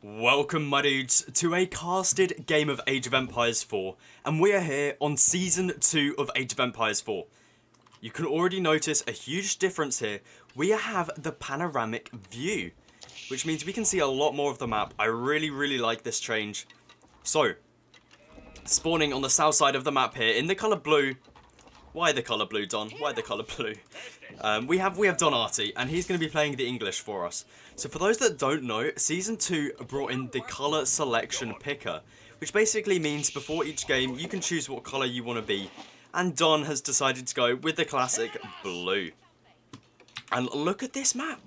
Welcome, my dudes, to a casted game of Age of Empires 4, and we are here on Season 2 of Age of Empires 4. You can already notice a huge difference here. We have the panoramic view, which means we can see a lot more of the map. I really like this change. So, spawning on the south side of the map here, in the colour blue. Why the colour blue, Don? Why the colour blue? We have Don Arty, and he's going to be playing the English for us. So for those that don't know, Season 2 brought in the colour selection picker, which basically means before each game you can choose what colour you want to be, and Don has decided to go with the classic blue. And look at this map.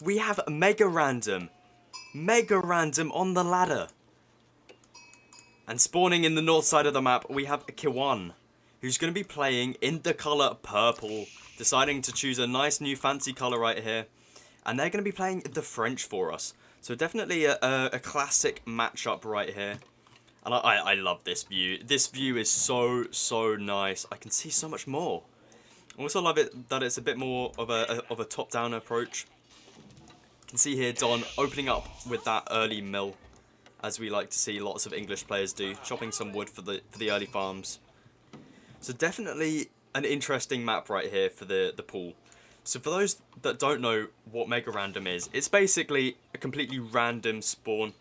We have MegaRandom on the ladder. And spawning in the north side of the map, we have Kiwan, who's going to be playing in the colour purple, deciding to choose a nice new fancy colour right here. And they're going to be playing the French for us. So definitely a classic matchup right here. And I love this view. This view is so nice. I can see so much more. I also love it that it's a bit more of a top-down approach. You can see here Don opening up with that early mill, as we like to see lots of English players do, chopping some wood for the early farms. So definitely an interesting map right here for the pool. So for those that don't know what MegaRandom is, it's basically a completely random spawn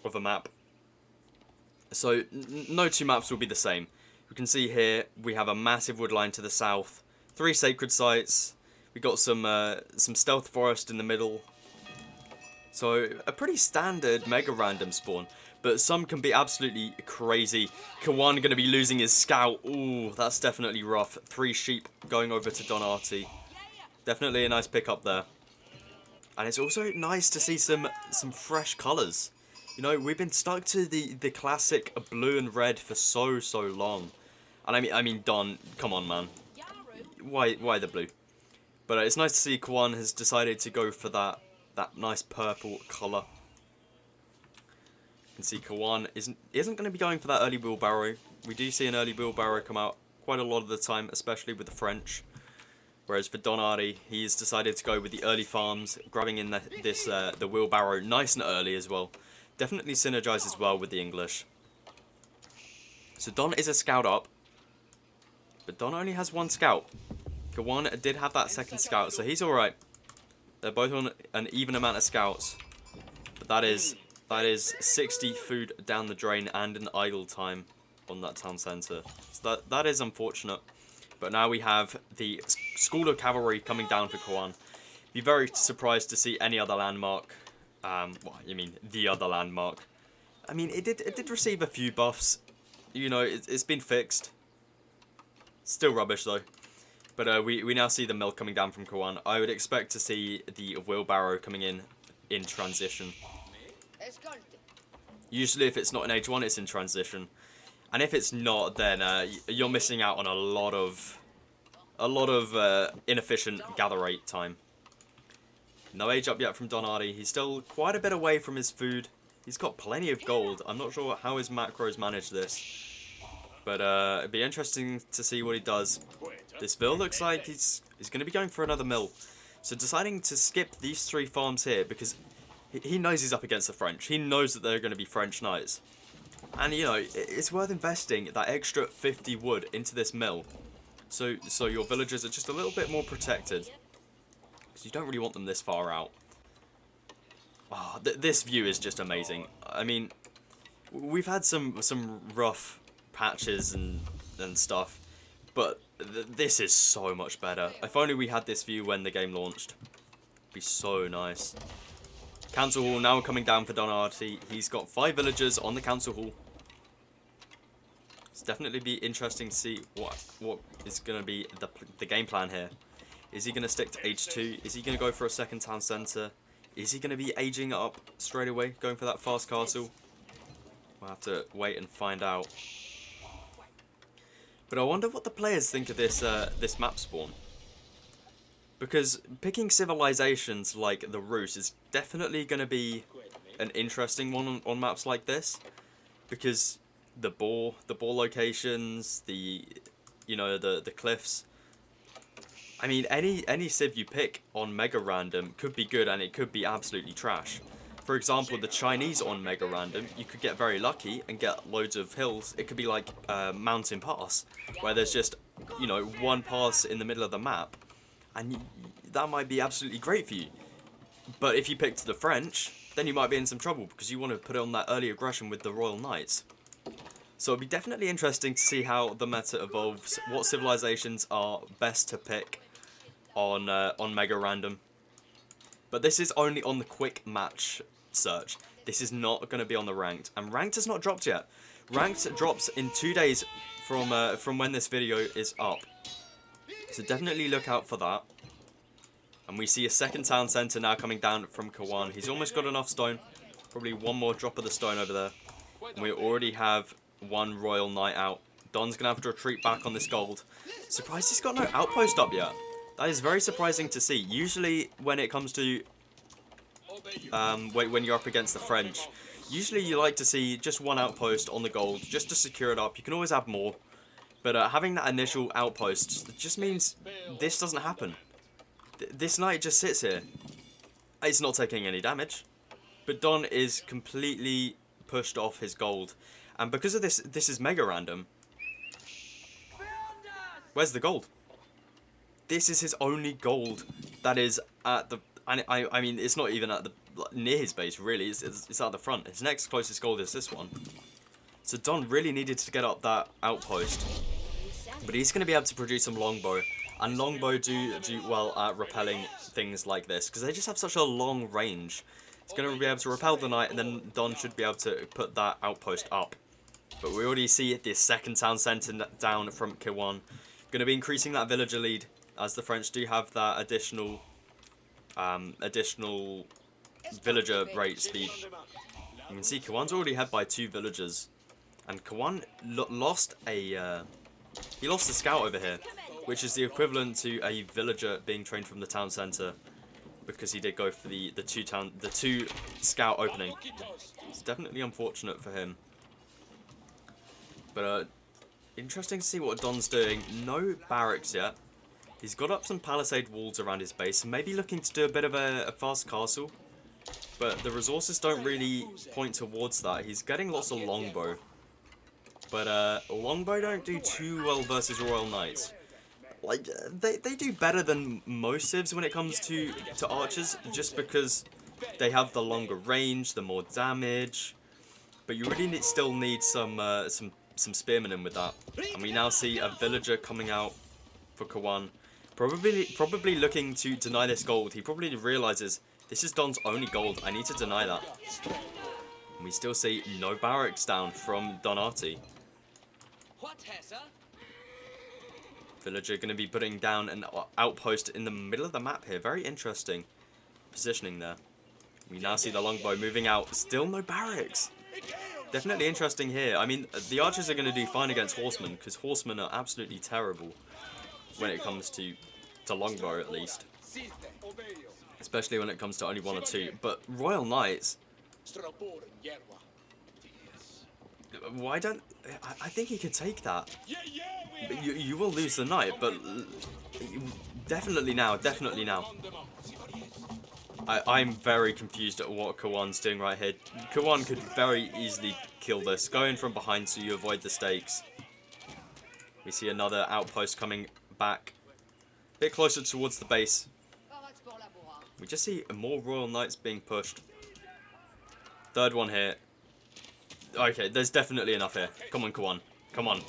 of a map. So no two maps will be the same. We can see here we have a massive wood line to the south, 3 sacred sites. We got some stealth forest in the middle. So a pretty standard MegaRandom spawn. But some can be absolutely crazy. Kawan going to be losing his scout. Ooh, that's definitely rough. 3 sheep going over to Don Arty. Definitely a nice pickup there. And it's also nice to see some fresh colours. You know, we've been stuck to the classic blue and red for so long. And I mean Don, come on man. Why the blue? But it's nice to see Kawan has decided to go for that nice purple colour. You can see Kawan isn't going to be going for that early wheelbarrow. We do see an early wheelbarrow come out quite a lot of the time, especially with the French. Whereas for Don Arty, he's decided to go with the early farms, grabbing in the wheelbarrow nice and early as well. Definitely synergizes well with the English. So Don is a scout up, but Don only has 1 scout. Kawan did have that 2nd scout, so he's alright. They're both on an even amount of scouts, but that is 60 food down the drain and an idle time on that town centre. So that is unfortunate. But now we have the School of Cavalry coming down for Kawan. Be very surprised to see any other landmark. The other landmark. I mean, it did receive a few buffs. You know, it's been fixed. Still rubbish though. But we now see the mill coming down from Kawan. I would expect to see the wheelbarrow coming in transition. Usually if it's not in Age 1, it's in transition. And if it's not, then you're missing out on a lot of inefficient gather rate time. No age up yet from Don Arty. He's still quite a bit away from his food. He's got plenty of gold. I'm not sure how his macros manage this. But it'd be interesting to see what he does. This mill looks like he's going to be going for another mill. So deciding to skip these 3 farms here because he knows he's up against the French. He knows that they're going to be French knights. And, you know, it's worth investing that extra 50 wood into this mill. So your villagers are just a little bit more protected. Because you don't really want them this far out. Oh, this view is just amazing. I mean, we've had some rough patches and stuff. But this is so much better. If only we had this view when the game launched. It'd be so nice. Council Hall now coming down for Don Arty. He's got 5 villagers on the Council Hall. It's definitely be interesting to see what is going to be the game plan here. Is he going to stick to Age 2? Is he going to go for a 2nd town centre? Is he going to be aging up straight away, going for that fast castle? We'll have to wait and find out. But I wonder what the players think of this map spawn. Because picking civilizations like the Rus is definitely going to be an interesting one on maps like this, because the boar locations, the cliffs. I mean, any civ you pick on MegaRandom could be good and it could be absolutely trash. for example, the Chinese on MegaRandom, you could get very lucky and get loads of hills. It could be like Mountain Pass, where there's just, you know, one pass in the middle of the map, and that might be absolutely great for you. But if you picked the French, then you might be in some trouble because you want to put it on that early aggression with the Royal Knights. So it'll be definitely interesting to see how the meta evolves, what civilizations are best to pick on MegaRandom. But this is only on the quick match search. This is not going to be on the ranked, and ranked has not dropped yet. Ranked drops in 2 days from when this video is up. So definitely look out for that. And we see a second town centre now coming down from Kawan. He's almost got enough stone. Probably one more drop of the stone over there. And we already have one Royal Knight out. Don's going to have to retreat back on this gold. Surprised he's got no outpost up yet. That is very surprising to see. Usually when it comes to... when you're up against the French, usually you like to see just one outpost on the gold, just to secure it up. You can always have more. But having that initial outpost just means this doesn't happen. This knight just sits here. It's not taking any damage. But Don is completely pushed off his gold. And because of this, this is MegaRandom. Where's the gold? This is his only gold that is at the... I mean, it's not even at the near his base, really. It's at the front. His next closest gold is this one. So Don really needed to get up that outpost. But he's going to be able to produce some longbow. And longbow do well at repelling things like this, because they just have such a long range. It's going to be able to repel the knight, and then Don should be able to put that outpost up. But we already see this second town centre down from Kiwan. Going to be increasing that villager lead, as the French do have that additional villager rate speed. You can see Kiwan's already ahead by 2 villagers, and Kiwan lost a scout over here, which is the equivalent to a villager being trained from the town centre, because he did go for the two scout opening. It's definitely unfortunate for him. But interesting to see what Don's doing. No barracks yet. He's got up some palisade walls around his base, maybe looking to do a bit of a fast castle. But the resources don't really point towards that. He's getting lots of longbow. But longbow don't do too well versus Royal Knights. Like, they do better than most civs when it comes to archers, just because they have the longer range, the more damage. But you really still need some spearmen in with that. And we now see a villager coming out for Kawan, probably looking to deny this gold. He probably realizes this is Don's only gold. I need to deny that. And we still see no barracks down from Donati. Villager going to be putting down an outpost in the middle of the map here. Very interesting positioning there. We now see the longbow moving out. Still no barracks. Definitely interesting here. I mean, the archers are going to do fine against horsemen, because horsemen are absolutely terrible when it comes to longbow, at least. Especially when it comes to only 1 or 2. But Royal Knights... Why don't... I think he could take that. You will lose the knight, but definitely now, definitely now. I'm very confused at what Kawan's doing right here. Kawan could very easily kill this. Go in from behind so you avoid the stakes. We see another outpost coming back. A bit closer towards the base. We just see more Royal Knights being pushed. Third one here. Okay, there's definitely enough here. Come on, Kawan. Come on.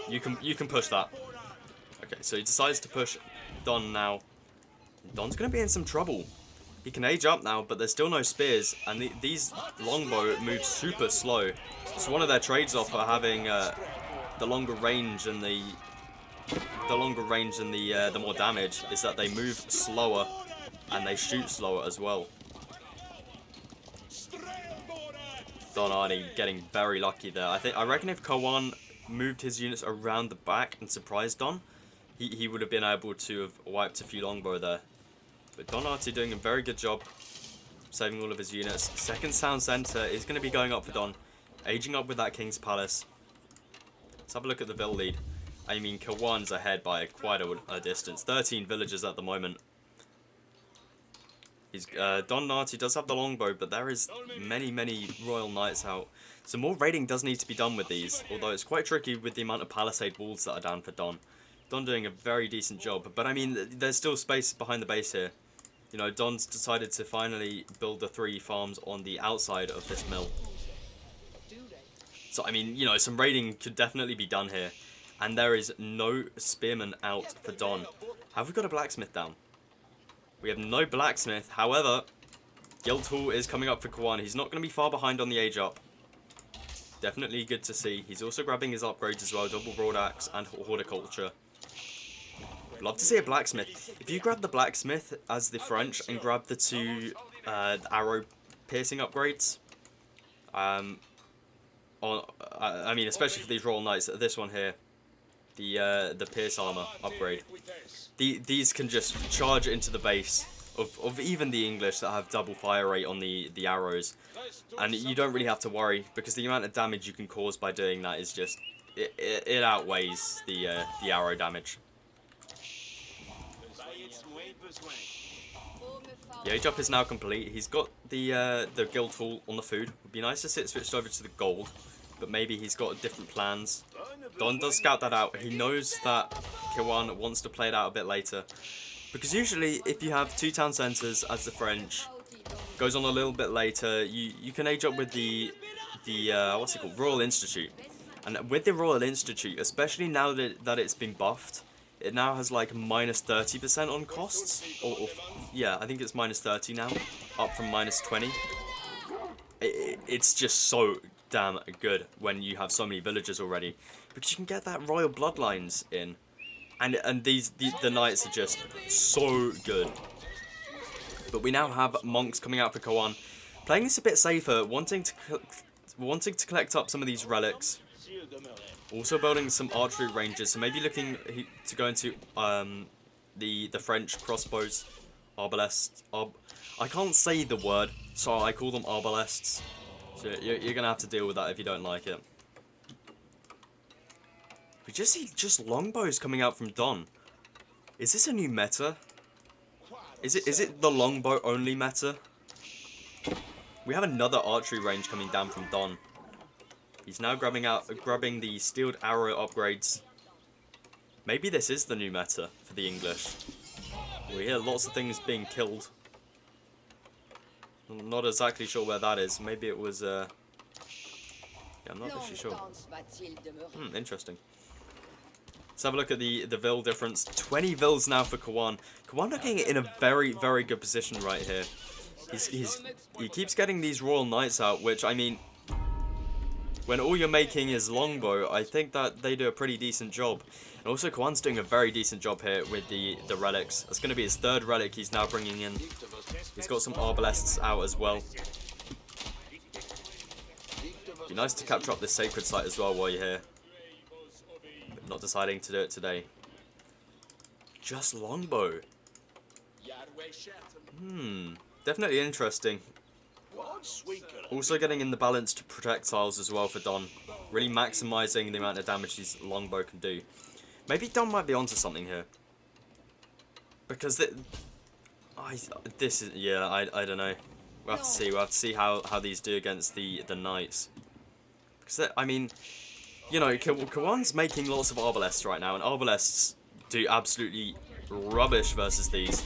You can push that. Okay, so he decides to push Don now. Don's going to be in some trouble. He can age up now, but there's still no spears, and these longbow move super slow. It's one of their trades off for having the longer range and the more damage is that they move slower and they shoot slower as well. Don Arnie getting very lucky there. I reckon if Kawan moved his units around the back and surprised Don, he would have been able to have wiped a few longbow there. But Don Artie doing a very good job saving all of his units. Second town centre is going to be going up for Don, aging up with that King's Palace. Let's have a look at the vill lead. I mean, Kawan's ahead by quite a distance. 13 villagers at the moment. Don Narty does have the longbow, but there is many Royal Knights out. So more raiding does need to be done with these, although it's quite tricky with the amount of palisade walls that are down for Don. Don doing a very decent job, but I mean, there's still space behind the base here. You know, Don's decided to finally build the 3 farms on the outside of this mill. So, I mean, you know, some raiding could definitely be done here. And there is no spearman out for Don. Have we got a blacksmith down? We have no blacksmith. However, Guildhall is coming up for Kawan. He's not going to be far behind on the age up. Definitely good to see. He's also grabbing his upgrades as well. Double broad axe and horticulture. Love to see a blacksmith. If you grab the blacksmith as the French and grab the 2 arrow piercing upgrades, I mean, especially for these Royal Knights, this one here, the pierce armor upgrade, these can just charge into the base of even the English that have double fire rate on the arrows, and you don't really have to worry because the amount of damage you can cause by doing that is just it outweighs the arrow damage. The age up is now complete. He's got the Guildhall on the food. Would be nice to see it switched over to the gold, but maybe he's got different plans. Don does scout that out. He knows that Kiwan wants to play it out a bit later, because usually if you have 2 town centres as the French, goes on a little bit later, you can age up with the what's it called, Royal Institute. And with the Royal Institute, especially now that it's been buffed, it now has like minus 30% on costs, or yeah, I think it's minus 30 now, up from minus 20. It's just so damn good when you have so many villagers already, because you can get that royal bloodlines in, and the knights are just so good. But we now have monks coming out for Kawan, playing this a bit safer, wanting to collect up some of these relics. Also building some archery ranges, so maybe looking to go into the French crossbows, arbalests. I can't say the word, so I call them arbalests. So you're gonna have to deal with that if you don't like it. We just see longbows coming out from Don. Is this a new meta? Is it the longbow only meta? We have another archery range coming down from Don. He's now grabbing the steeled arrow upgrades. Maybe this is the new meta for the English. We hear lots of things being killed. I'm not exactly sure where that is. Maybe it was yeah, I'm not actually sure. Interesting. Let's have a look at the Vil difference. 20 Vils now for Kawan. Kawan looking in a very good position right here. He keeps getting these Royal Knights out, which, I mean, when all you're making is longbow, I think that they do a pretty decent job. And also Kawan's doing a very decent job here with the relics. That's going to be his 3rd relic he's now bringing in. He's got some arbalests out as well. Be nice to capture up this sacred site as well while you're here. But not deciding to do it today. Just longbow. Definitely interesting. Also getting in the balanced projectiles as well for Don. Really maximising the amount of damage his longbow can do. Maybe Don might be onto something here. Because this is, yeah, I don't know. We'll have to see. We'll have to see how these do against the knights. Because, I mean, you know, Kawan's making lots of arbalests right now, and arbalests do absolutely rubbish versus these.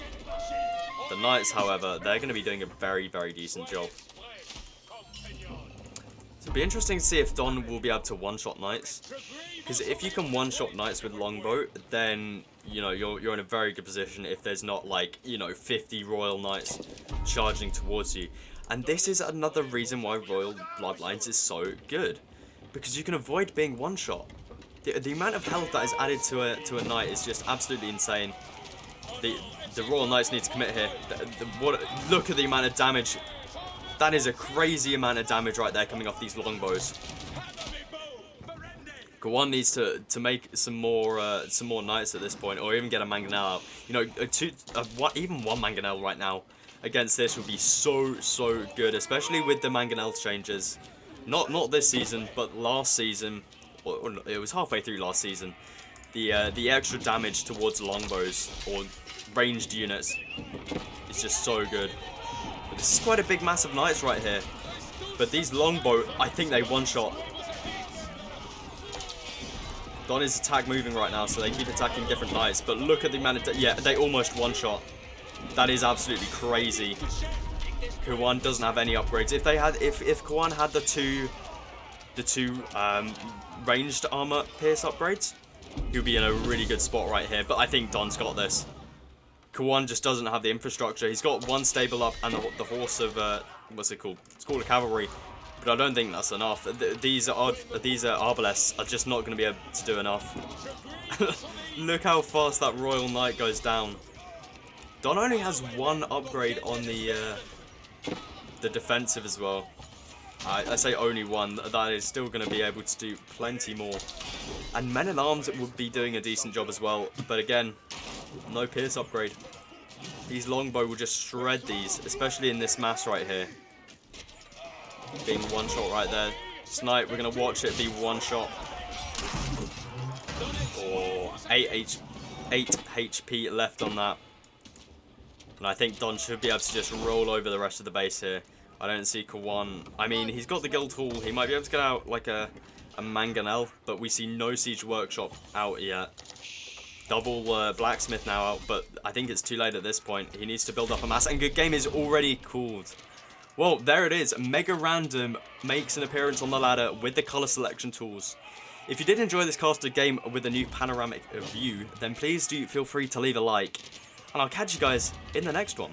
The knights, however, they're going to be doing a very decent job. So it'll be interesting to see if Don will be able to one-shot knights. Because if you can one-shot knights with longbow, then, you know, you're in a very good position if there's not, like, you know, 50 royal knights charging towards you. And this is another reason why Royal Bloodlines is so good. Because you can avoid being one-shot. The amount of health that is added to a knight is just absolutely insane. The Royal Knights need to commit here. Look at the amount of damage. That is a crazy amount of damage right there coming off these longbows. Kawan needs to make some more knights at this point, or even get a mangonel out. You know, even one mangonel right now against this would be so good, especially with the mangonel changes. Not this season, but last season. Or it was halfway through last season. The extra damage towards longbows or ranged units is just so good. But this is quite a big mass of knights right here. But these longbow, I think they one-shot. Don is attack moving right now, so they keep attacking different knights. But look at the amount of... yeah, they almost one-shot. That is absolutely crazy. Kawan doesn't have any upgrades. If they had... If Kawan had the two ranged armor pierce upgrades, he'll be in a really good spot right here. But I think Don's got this. Kawan just doesn't have the infrastructure. He's got one stable up and the horse of... what's it called? It's called a cavalry. But I don't think that's enough. These arbalests are just not going to be able to do enough. Look how fast that Royal Knight goes down. Don only has one upgrade on the defensive as well. I say only one. That is still going to be able to do plenty more. And Men-at-Arms would be doing a decent job as well. But again, no pierce upgrade. These longbow will just shred these, especially in this mass right here. Being one shot right there. Snipe, we're going to watch it be one shot. Or 8 HP left on that. And I think Don should be able to just roll over the rest of the base here. I don't see Kawan. I mean, he's got the guild hall. He might be able to get out like a mangonel, but we see no siege workshop out yet. Double blacksmith now out, but I think it's too late at this point. He needs to build up a mass, and good game is already called. Well, there it is. MegaRandom makes an appearance on the ladder with the color selection tools. If you did enjoy this casted game with a new panoramic view, then please do feel free to leave a like. And I'll catch you guys in the next one.